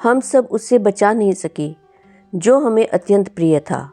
हम सब उससे बचा नहीं सके जो हमें अत्यंत प्रिय था।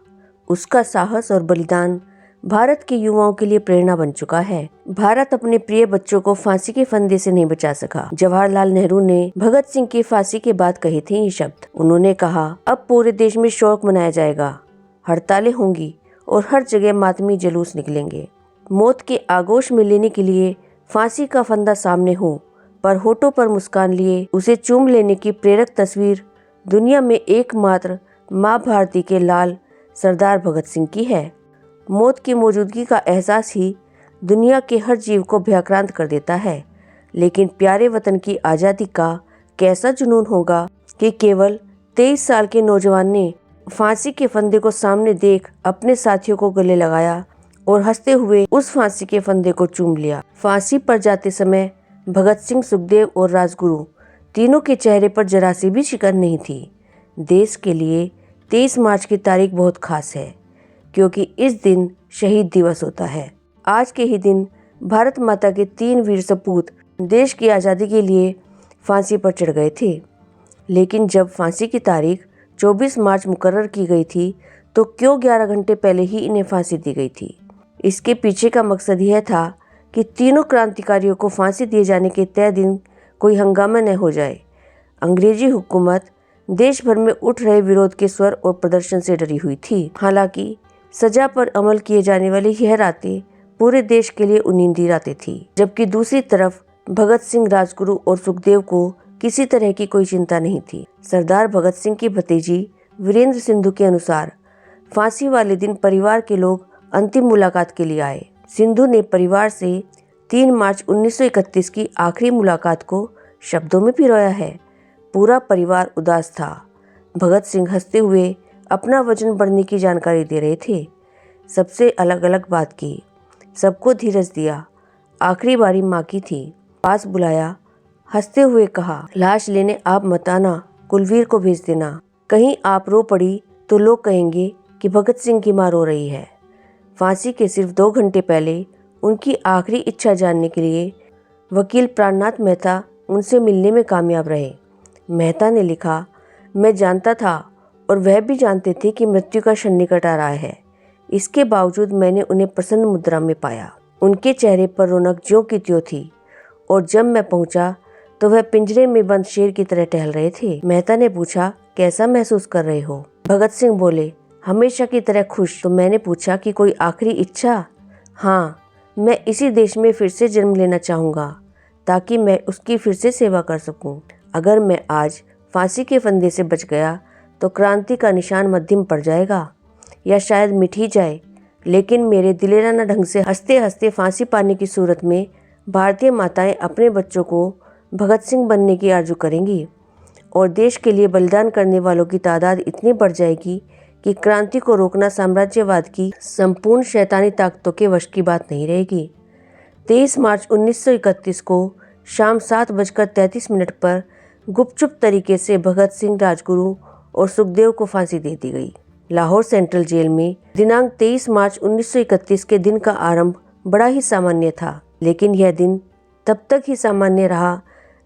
उसका साहस और बलिदान भारत के युवाओं के लिए प्रेरणा बन चुका है। भारत अपने प्रिय बच्चों को फांसी के फंदे से नहीं बचा सका। जवाहरलाल नेहरू ने भगत सिंह की फांसी के बाद कहे थे ये शब्द। उन्होंने कहा, अब पूरे देश में शोक मनाया जाएगा, हड़तालें होंगी और हर जगह मातमी जुलूस निकलेंगे। मौत के आगोश में लेने के लिए फांसी का फंदा सामने हो, पर होठों पर मुस्कान लिए उसे चूम लेने की प्रेरक तस्वीर दुनिया में एकमात्र माँ भारती के लाल सरदार भगत सिंह की है। मौत की मौजूदगी का एहसास ही दुनिया के हर जीव को भयाक्रांत कर देता है, लेकिन प्यारे वतन की आज़ादी का कैसा जुनून होगा कि केवल 23 साल के नौजवान ने फांसी के फंदे को सामने देख अपने साथियों को गले लगाया और हंसते हुए उस फांसी के फंदे को चूम लिया। फांसी पर जाते समय भगत सिंह, सुखदेव और राजगुरु तीनों के चेहरे पर जरा सी भी शिकन नहीं थी। देश के लिए 23 मार्च की तारीख बहुत खास है, क्योंकि इस दिन शहीद दिवस होता है। आज के ही दिन भारत माता के 3 वीर सपूत देश की आज़ादी के लिए फांसी पर चढ़ गए थे। लेकिन जब फांसी की तारीख 24 मार्च मुकर्रर की गई थी, तो क्यों 11 घंटे पहले ही इन्हें फांसी दी गई थी? इसके पीछे का मकसद यह था कि तीनों क्रांतिकारियों को फांसी दिए जाने के तय दिन कोई हंगामा न हो जाए। अंग्रेजी हुकूमत देश भर में उठ रहे विरोध के स्वर और प्रदर्शन से डरी हुई थी। हालांकि सजा पर अमल किए जाने वाली यह रातें पूरे देश के लिए उनिंदी रातें थी, जबकि दूसरी तरफ भगत सिंह, राजगुरु और सुखदेव को किसी तरह की कोई चिंता नहीं थी। सरदार भगत सिंह की भतीजी वीरेंद्र सिंधु के अनुसार फांसी वाले दिन परिवार के लोग अंतिम मुलाकात के लिए आए। सिंधु ने परिवार से 3 मार्च 1931 की आखिरी मुलाकात को शब्दों में पिरोया है। पूरा परिवार उदास था। भगत सिंह हंसते हुए अपना वजन बढ़ने की जानकारी दे रहे थे। सबसे अलग अलग बात की, सबको धीरज दिया। आखिरी बारी माँ की थी। पास बुलाया, हंसते हुए कहा, लाश लेने आप मत आना, कुलवीर को भेज देना। कहीं आप रो पड़ी तो लोग कहेंगे कि भगत सिंह की माँ रो रही है। फांसी के सिर्फ 2 घंटे पहले उनकी आखिरी इच्छा जानने के लिए वकील प्राणनाथ मेहता उनसे मिलने में कामयाब रहे। मेहता ने लिखा, मैं जानता था और वह भी जानते थे कि मृत्यु का क्षण निकट आ रहा है। इसके बावजूद मैंने उन्हें प्रसन्न मुद्रा में पाया। उनके चेहरे पर रौनक ज्यों की त्यों थी और जब मैं पहुंचा तो वह पिंजरे में बंद शेर की तरह टहल रहे थे। मेहता ने पूछा, कैसा महसूस कर रहे हो? भगत सिंह बोले, हमेशा की तरह खुश। तो मैंने पूछा कि कोई आखिरी इच्छा? हाँ, मैं इसी देश में फिर से जन्म लेना चाहूँगा ताकि मैं उसकी फिर से सेवा कर सकूँ। अगर मैं आज फांसी के फंदे से बच गया तो क्रांति का निशान मध्यम पड़ जाएगा या शायद मिट ही जाए, लेकिन मेरे दिलेराना ढंग से हंसते हंसते फांसी पाने की सूरत में भारतीय माताएं अपने बच्चों को भगत सिंह बनने की आरजू करेंगी और देश के लिए बलिदान करने वालों की तादाद इतनी बढ़ जाएगी कि क्रांति को रोकना साम्राज्यवाद की संपूर्ण शैतानी ताकतों के वश की बात नहीं रहेगी। 23 मार्च 1931 को शाम 7:33 पर गुपचुप तरीके से भगत सिंह, राजगुरु और सुखदेव को फांसी दे दी गई। लाहौर सेंट्रल जेल में दिनांक 23 मार्च 1931 के दिन का आरंभ बड़ा ही सामान्य था, लेकिन यह दिन तब तक ही सामान्य रहा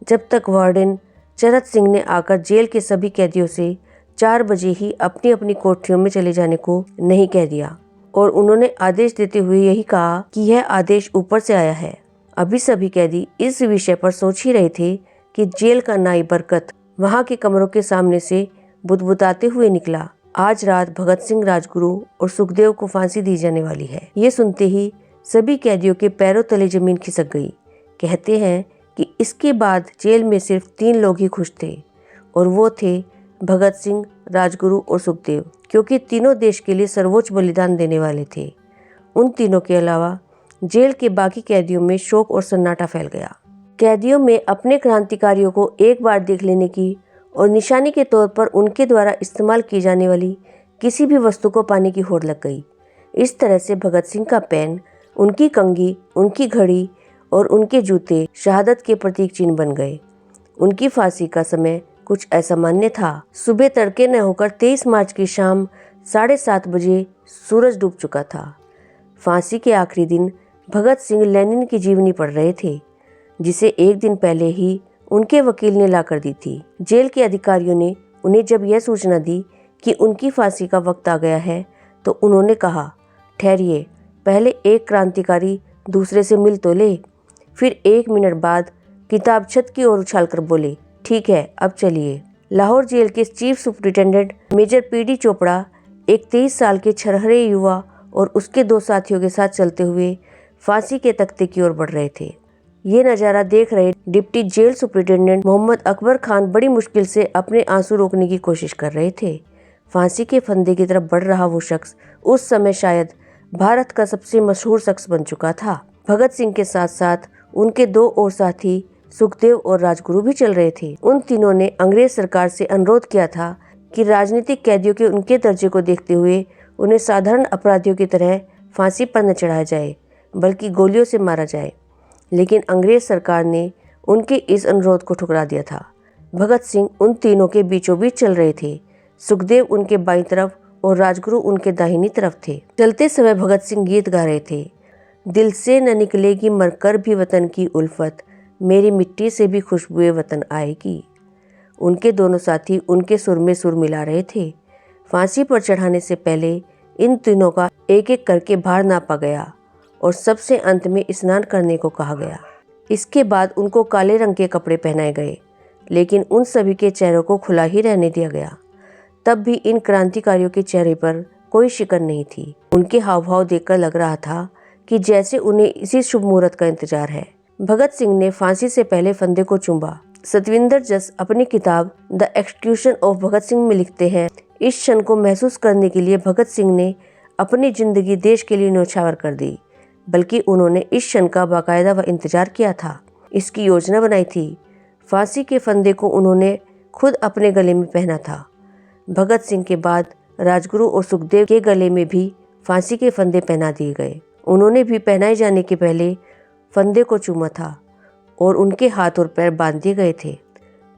जब तक वार्डन चरत सिंह ने आकर जेल के सभी कैदियों से 4 बजे ही अपनी अपनी कोठरियों में चले जाने को नहीं कह दिया और उन्होंने आदेश देते हुए यही कहा कि यह आदेश ऊपर से आया है। अभी सभी कैदी इस विषय पर सोच ही रहे थे कि जेल का नाई बरकत वहां के कमरों के सामने से बुदबुदाते हुए निकला। आज रात भगत सिंह, राजगुरु और सुखदेव को फांसी दी जाने वाली है। ये सुनते ही सभी कैदियों के पैरों तले जमीन खिसक गई। कहते हैं कि इसके बाद जेल में सिर्फ 3 लोग ही खुश थे और वो थे भगत सिंह, राजगुरु और सुखदेव, क्योंकि तीनों देश के लिए सर्वोच्च बलिदान देने वाले थे। उन तीनों के अलावा जेल के बाकी कैदियों में शोक और सन्नाटा फैल गया। कैदियों में अपने क्रांतिकारियों को एक बार देख लेने की और निशानी के तौर पर उनके द्वारा इस्तेमाल की जाने वाली किसी भी वस्तु को पाने की होड़ लग गई। इस तरह से भगत सिंह का पेन, उनकी कंघी, उनकी घड़ी और उनके जूते शहादत के प्रतीक चिन्ह बन गए। उनकी फांसी का समय कुछ असामान्य था। सुबह तड़के न होकर 23 मार्च की शाम 7:30 बजे सूरज डूब चुका था। फांसी के आखिरी दिन भगत सिंह लेनिन की जीवनी पढ़ रहे थे, जिसे एक दिन पहले ही उनके वकील ने ला कर दी थी। जेल के अधिकारियों ने उन्हें जब यह सूचना दी कि उनकी फांसी का वक्त आ गया है तो उन्होंने कहा, ठहरिए, पहले एक क्रांतिकारी दूसरे से मिल तो ले। फिर 1 मिनट बाद किताब छत की ओर उछालकर बोले, ठीक है, अब चलिए। लाहौर जेल के chief superintendent major PD Chopra एक 23 साल के छरहरे युवा और उसके 2 साथियों के साथ चलते हुए फांसी के तख्ते की ओर बढ़ रहे थे। ये नज़ारा देख रहे deputy jail superintendent Mohammad Akbar Khan बड़ी मुश्किल से अपने आंसू रोकने की कोशिश कर रहे थे। फांसी के फंदे की तरफ बढ़ रहा वो शख्स उस समय शायद भारत का सबसे मशहूर शख्स बन चुका था। भगत सिंह के साथ साथ उनके 2 और साथी सुखदेव और राजगुरु भी चल रहे थे। उन तीनों ने अंग्रेज सरकार से अनुरोध किया था कि राजनीतिक कैदियों के उनके दर्जे को देखते हुए उन्हें साधारण अपराधियों की तरह फांसी पर न चढ़ाया जाए, बल्कि गोलियों से मारा जाए। लेकिन अंग्रेज सरकार ने उनके इस अनुरोध को ठुकरा दिया था। भगत सिंह उन तीनों के बीचों बीच चल रहे थे। सुखदेव उनके बाईं तरफ और राजगुरु उनके दाहिनी तरफ थे। चलते समय भगत सिंह गीत गा रहे थे, दिल से न निकलेगी मरकर भी वतन की उल्फत, मेरी मिट्टी से भी खुशबुए वतन आएगी। उनके दोनों साथी उनके सुर में सुर मिला रहे थे। फांसी पर चढ़ाने से पहले इन तीनों का एक एक करके भार नापा गया और सबसे अंत में स्नान करने को कहा गया। इसके बाद उनको काले रंग के कपड़े पहनाए गए, लेकिन उन सभी के चेहरों को खुला ही रहने दिया गया। तब भी इन क्रांतिकारियों के चेहरे पर कोई शिकन नहीं थी। उनके हाव भाव देखकर लग रहा था कि जैसे उन्हें इसी शुभ मुहूर्त का इंतजार है। भगत सिंह ने फांसी से पहले फंदे को चूमा। सतविंदर जस अपनी किताब the execution of Bhagat Singh में लिखते हैं, इस क्षण को महसूस करने के लिए भगत सिंह ने अपनी जिंदगी देश के लिए न्यौछावर कर दी, बल्कि उन्होंने इस क्षण का बाकायदा व इंतजार किया था, इसकी योजना बनाई थी। फांसी के फंदे को उन्होंने खुद अपने गले में पहना था। भगत सिंह के बाद राजगुरु और सुखदेव के गले में भी फांसी के फंदे पहना दिए गए। उन्होंने भी पहनाए जाने के पहले फंदे को चूमा था और उनके हाथ और पैर बांध दिए गए थे।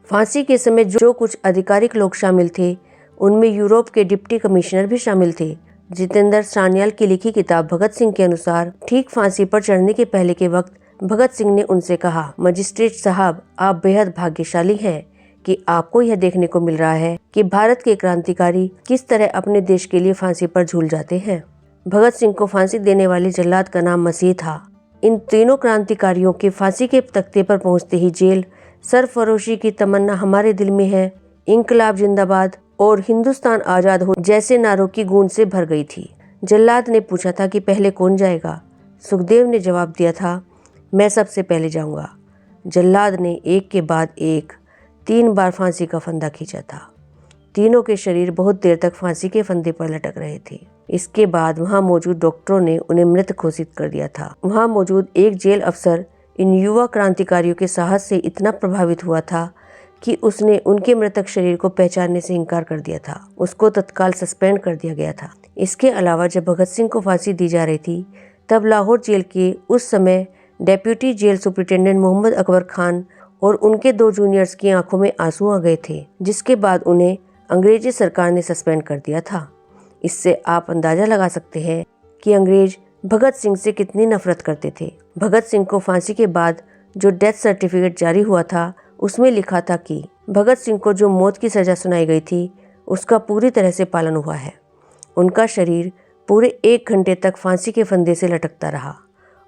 फांसी के समय जो कुछ आधिकारिक लोग शामिल थे, उनमें यूरोप के डिप्टी कमिश्नर भी शामिल थे। जितेंद्र सान्याल की लिखी किताब भगत सिंह के अनुसार ठीक फांसी पर चढ़ने के पहले के वक्त भगत सिंह ने उनसे कहा, मजिस्ट्रेट साहब, आप बेहद भाग्यशाली हैं कि आपको यह देखने को मिल रहा है कि भारत के क्रांतिकारी किस तरह अपने देश के लिए फांसी पर झूल जाते हैं। भगत सिंह को फांसी देने वाले जल्लाद का नाम मसीह था। इन तीनों क्रांतिकारियों के फांसी के तख्ते पर पहुंचते ही जेल सरफरोशी की तमन्ना हमारे दिल में है, इंकलाब जिंदाबाद और हिंदुस्तान आजाद हो जैसे नारों की गूंज से भर गई थी। जल्लाद ने पूछा था कि पहले कौन जाएगा। सुखदेव ने जवाब दिया था, मैं सबसे पहले जाऊंगा। जल्लाद ने एक के बाद एक 3 बार फांसी का फंदा खींचा था। तीनों के शरीर बहुत देर तक फांसी के फंदे पर लटक रहे थे। इसके बाद वहां मौजूद डॉक्टरों ने उन्हें मृत घोषित कर दिया था। वहां मौजूद एक जेल अफसर इन युवा क्रांतिकारियों के साहस से इतना प्रभावित हुआ था कि उसने उनके मृतक शरीर को पहचानने से इनकार कर दिया था। उसको तत्काल सस्पेंड कर दिया गया था। इसके अलावा जब भगत सिंह को फांसी दी जा रही थी, तब लाहौर जेल के उस समय deputy jail superintendent Mohammad Akbar Khan और उनके 2 जूनियर्स की आंखों में आंसू आ गए थे, जिसके बाद उन्हें अंग्रेजी सरकार ने सस्पेंड कर दिया था। इससे आप अंदाजा लगा सकते हैं कि अंग्रेज भगत सिंह से कितनी नफरत करते थे। भगत सिंह को फांसी के बाद जो डेथ सर्टिफिकेट जारी हुआ था, उसमें लिखा था कि भगत सिंह को जो मौत की सजा सुनाई गई थी, उसका पूरी तरह से पालन हुआ है। उनका शरीर पूरे 1 घंटे तक फांसी के फंदे से लटकता रहा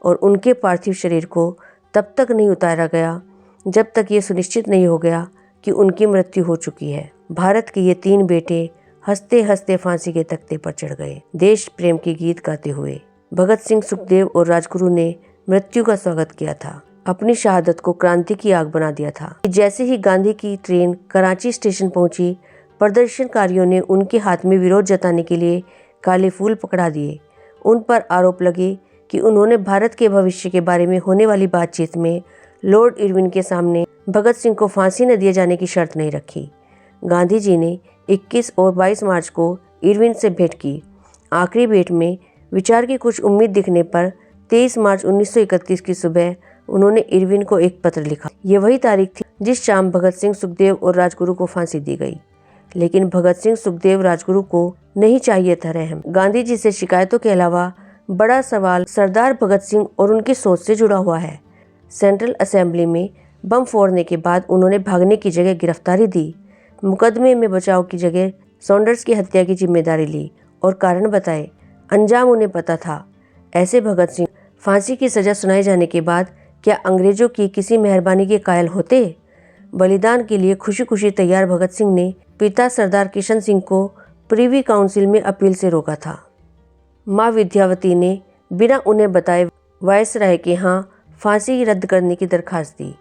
और उनके पार्थिव शरीर को तब तक नहीं उतारा गया जब तक ये सुनिश्चित नहीं हो गया कि उनकी मृत्यु हो चुकी है। भारत के ये 3 बेटे हंसते हंसते फांसी के तख्ते पर चढ़ गए, देश प्रेम के गीत गाते हुए। भगत सिंह, सुखदेव और राजगुरु ने मृत्यु का स्वागत किया था, अपनी शहादत को क्रांति की आग बना दिया था। जैसे ही गांधी की ट्रेन कराची स्टेशन पहुंची, प्रदर्शनकारियों ने उनके हाथ में विरोध जताने के लिए काले फूल पकड़ा दिए। उन पर आरोप लगे कि उन्होंने भारत के भविष्य के बारे में होने वाली बातचीत में लॉर्ड इरविन के सामने भगत सिंह को फांसी न दिए जाने की शर्त नहीं रखी। गांधी जी ने 21 और 22 मार्च को इरविन से भेंट की। आखिरी भेंट में विचार की कुछ उम्मीद दिखने पर 23 मार्च 1931 की सुबह उन्होंने इरविन को एक पत्र लिखा। ये वही तारीख थी जिस शाम भगत सिंह, सुखदेव और राजगुरु को फांसी दी गई। लेकिन भगत सिंह, सुखदेव, राजगुरु को नहीं चाहिए था रहम। गांधी जी से शिकायतों के अलावा बड़ा सवाल सरदार भगत सिंह और उनकी सोच से जुड़ा हुआ है। सेंट्रल असेंबली में बम फोड़ने के बाद उन्होंने भागने की जगह गिरफ्तारी दी, मुकदमे में बचाव की जगह सॉन्डर्स की हत्या की जिम्मेदारी ली और कारण बताए। अंजाम उन्हें पता था। ऐसे भगत सिंह फांसी की सजा सुनाए जाने के बाद क्या अंग्रेजों की किसी मेहरबानी के कायल होते? बलिदान के लिए खुशी खुशी तैयार भगत सिंह ने पिता सरदार किशन सिंह को प्रीवी काउंसिल में अपील से रोका था। माँ विद्यावती ने बिना उन्हें बताए वायसराय के यहाँ फांसी रद्द करने की दरखास्त दी।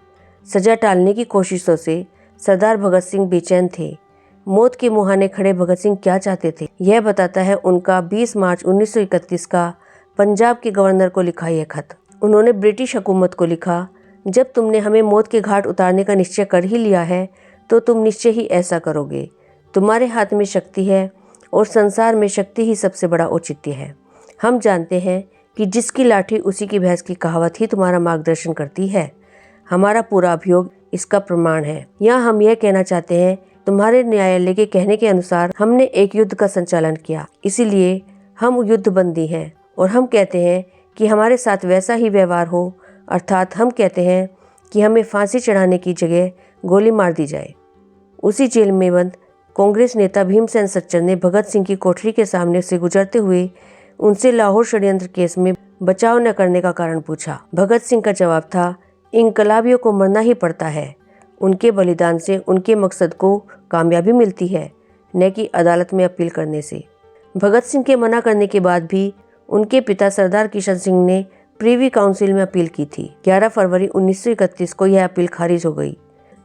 सजा टालने की कोशिशों से सरदार भगत सिंह बेचैन थे। मौत के मुहाने खड़े भगत सिंह क्या चाहते थे, यह बताता है उनका 20 मार्च 1931 का पंजाब के गवर्नर को लिखा यह खत। उन्होंने ब्रिटिश हुकूमत को लिखा, जब तुमने हमें मौत के घाट उतारने का निश्चय कर ही लिया है तो तुम निश्चय ही ऐसा करोगे। तुम्हारे हाथ में शक्ति है और संसार में शक्ति ही सबसे बड़ा औचित्य है। हम जानते हैं कि जिसकी लाठी उसी की भैंस की कहावत ही तुम्हारा मार्गदर्शन करती है। हमारा पूरा अभियोग इसका प्रमाण है। यहाँ हम यह कहना चाहते हैं, तुम्हारे न्यायालय के कहने के अनुसार हमने एक युद्ध का संचालन किया, इसीलिए हम युद्ध बंदी हैं और हम कहते हैं कि हमारे साथ वैसा ही व्यवहार हो, अर्थात हम कहते हैं कि हमें फांसी चढ़ाने की जगह गोली मार दी जाए। उसी जेल में बंद कांग्रेस नेता भीमसेन सच्चर ने भगत सिंह की कोठरी के सामने से गुजरते हुए उनसे लाहौर षड्यंत्र केस में बचाव न करने का कारण पूछा। भगत सिंह का जवाब था, इनकलाबियों को मरना ही पड़ता है। उनके बलिदान से उनके मकसद को कामयाबी मिलती है, न कि अदालत में अपील करने से। भगत सिंह के मना करने के बाद भी उनके पिता सरदार किशन सिंह ने प्रीवी काउंसिल में अपील की थी। 11 फरवरी 1931 को यह अपील खारिज हो गई।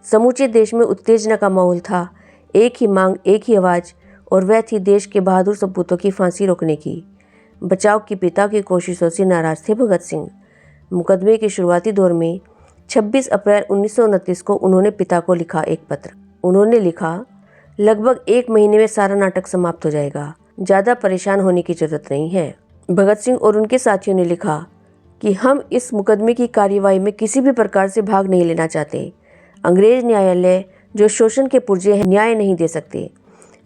समूचे देश में उत्तेजना का माहौल था। एक ही मांग, एक ही आवाज़, और वह थी देश के बहादुर सपूतों की फांसी रोकने की। बचाव की पिता की कोशिशों से नाराज थे भगत सिंह। मुकदमे के शुरुआती दौर में 26 अप्रैल 1929 को उन्होंने पिता को लिखा एक पत्र। उन्होंने लिखा, लगभग 1 महीने में सारा नाटक समाप्त हो जाएगा, ज़्यादा परेशान होने की जरूरत नहीं है। भगत सिंह और उनके साथियों ने लिखा कि हम इस मुकदमे की कार्यवाही में किसी भी प्रकार से भाग नहीं लेना चाहते। अंग्रेज न्यायालय जो शोषण के पुर्जे हैं न्याय नहीं दे सकते।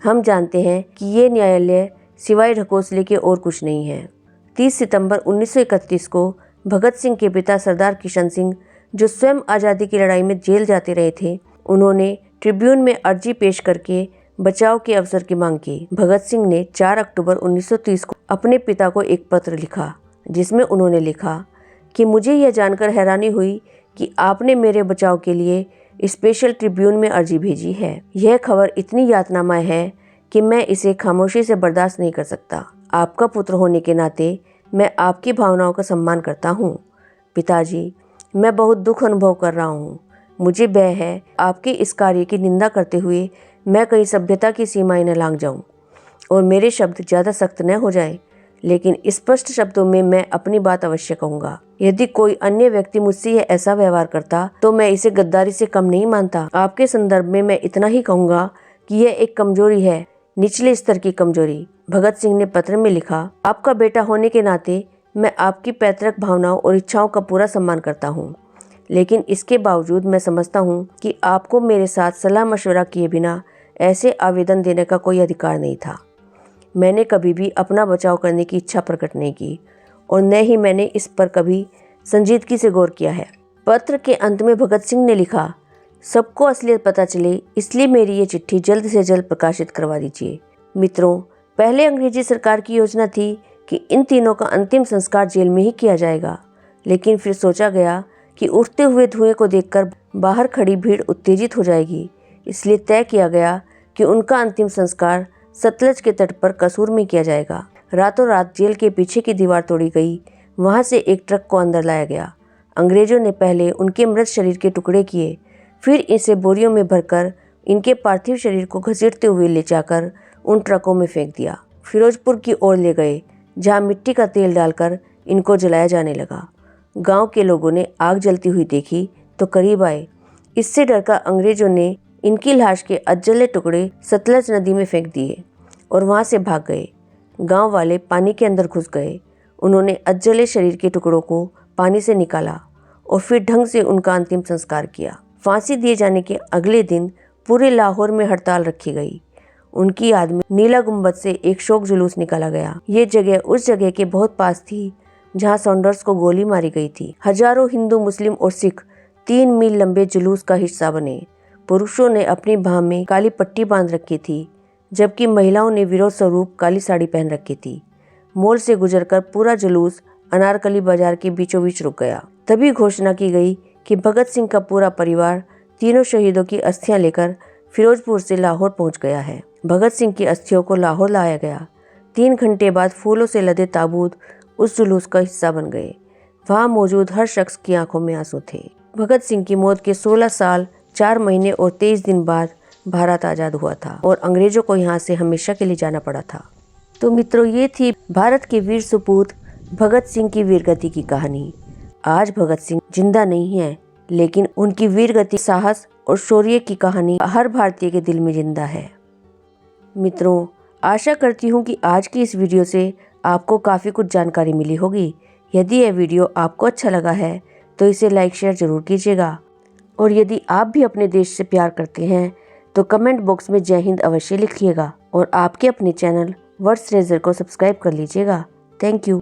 हम जानते हैं कि ये न्यायालय सिवाय ढकोसले के और कुछ नहीं है। 30 सितंबर 1931 को भगत सिंह के पिता सरदार किशन सिंह, जो स्वयं आज़ादी की लड़ाई में जेल जाते रहे थे, उन्होंने ट्रिब्यून में अर्जी पेश करके बचाव के अवसर की मांग की। भगत सिंह ने 4 अक्टूबर 1930 को अपने पिता को एक पत्र लिखा, जिसमें उन्होंने लिखा कि मुझे यह जानकर हैरानी हुई कि आपने मेरे बचाव के लिए स्पेशल ट्रिब्यून में अर्जी भेजी है। यह खबर इतनी यातनामय है कि मैं इसे खामोशी से बर्दाश्त नहीं कर सकता। आपका पुत्र होने के नाते मैं आपकी भावनाओं का सम्मान करता हूँ। पिताजी, मैं बहुत दुख अनुभव कर रहा हूँ। मुझे भय है आपके इस कार्य की निंदा करते हुए मैं कहीं सभ्यता की सीमाएं न लांघ जाऊँ और मेरे शब्द ज़्यादा सख्त न हो जाएं, लेकिन स्पष्ट शब्दों में मैं अपनी बात अवश्य कहूँगा। यदि कोई अन्य व्यक्ति मुझसे यह ऐसा व्यवहार करता तो मैं इसे गद्दारी से कम नहीं मानता। आपके संदर्भ में मैं इतना ही कहूँगा कि यह एक कमजोरी है, निचले स्तर की कमजोरी। भगत सिंह ने पत्र में लिखा, आपका बेटा होने के नाते मैं आपकी पैतृक भावनाओं और इच्छाओं का पूरा सम्मान करता हूँ, लेकिन इसके बावजूद मैं समझता हूँ कि आपको मेरे साथ सलाह मशवरा किए बिना ऐसे आवेदन देने का कोई अधिकार नहीं था। मैंने कभी भी अपना बचाव करने की इच्छा प्रकट नहीं की और न ही मैंने इस पर कभी संजीदगी से गौर किया है। पत्र के अंत में भगत सिंह ने लिखा, सबको असलियत पता चले इसलिए मेरी ये चिट्ठी जल्द से जल्द प्रकाशित करवा दीजिए। मित्रों, पहले अंग्रेजी सरकार की योजना थी कि इन तीनों का अंतिम संस्कार जेल में ही किया जाएगा, लेकिन फिर सोचा गया कि उठते हुए धुएं को देखकर बाहर खड़ी भीड़ उत्तेजित हो जाएगी, इसलिए तय किया गया कि उनका अंतिम संस्कार सतलज के तट पर कसूर में किया जाएगा। रातों रात जेल के पीछे की दीवार तोड़ी गई, वहां से एक ट्रक को अंदर लाया गया। अंग्रेजों ने पहले उनके मृत शरीर के टुकड़े किए, फिर इसे बोरियों में भरकर इनके पार्थिव शरीर को घसीटते हुए ले जाकर उन ट्रकों में फेंक दिया। फिरोजपुर की ओर ले गए, जहाँ मिट्टी का तेल डालकर इनको जलाया जाने लगा। गांव के लोगों ने आग जलती हुई देखी तो करीब आए। इससे डरकर अंग्रेजों ने इनकी लाश के अधजले टुकड़े सतलज नदी में फेंक दिए और वहां से भाग गए। गांव वाले पानी के अंदर घुस गए। उन्होंने अधजले शरीर के टुकड़ों को पानी से निकाला और फिर ढंग से उनका अंतिम संस्कार किया। फांसी दिए जाने के अगले दिन पूरे लाहौर में हड़ताल रखी गई। उनकी याद में नीला गुंबद से एक शोक जुलूस निकाला गया। ये जगह उस जगह के बहुत पास थी जहाँ सॉन्डर्स को गोली मारी गई थी। हजारों हिंदू, मुस्लिम और सिख 3 मील लंबे जुलूस का हिस्सा बने। पुरुषों ने अपनी बाह में काली पट्टी बांध रखी थी, जबकि महिलाओं ने विरोध स्वरूप काली साड़ी पहन रखी थी। मोल से गुजरकर पूरा जुलूस अनारकली बाजार के बीचों बीच रुक गया। तभी घोषणा की गई कि भगत सिंह का पूरा परिवार तीनों शहीदों की अस्थियां लेकर फिरोजपुर से लाहौर पहुंच गया है। भगत सिंह की अस्थियों को लाहौर लाया गया। 3 घंटे बाद फूलों से लदे ताबूत उस जुलूस का हिस्सा बन गए। वहां मौजूद हर शख्स की आंखों में आंसू थे। भगत सिंह की मौत के 16 साल 4 महीने और 23 दिन बाद भारत आज़ाद हुआ था और अंग्रेजों को यहाँ से हमेशा के लिए जाना पड़ा था। तो मित्रों, ये थी भारत के वीर सपूत भगत सिंह की वीरगति की कहानी। आज भगत सिंह जिंदा नहीं है, लेकिन उनकी वीरगति, साहस और शौर्य की कहानी हर भारतीय के दिल में जिंदा है। मित्रों, आशा करती हूँ कि आज की इस वीडियो से आपको काफ़ी कुछ जानकारी मिली होगी। यदि यह वीडियो आपको अच्छा लगा है तो इसे लाइक शेयर जरूर कीजिएगा, और यदि आप भी अपने देश से प्यार करते हैं तो कमेंट बॉक्स में जय हिंद अवश्य लिखिएगा, और आपके अपने चैनल वर्ड्स ट्रेजर को सब्सक्राइब कर लीजिएगा। Thank you.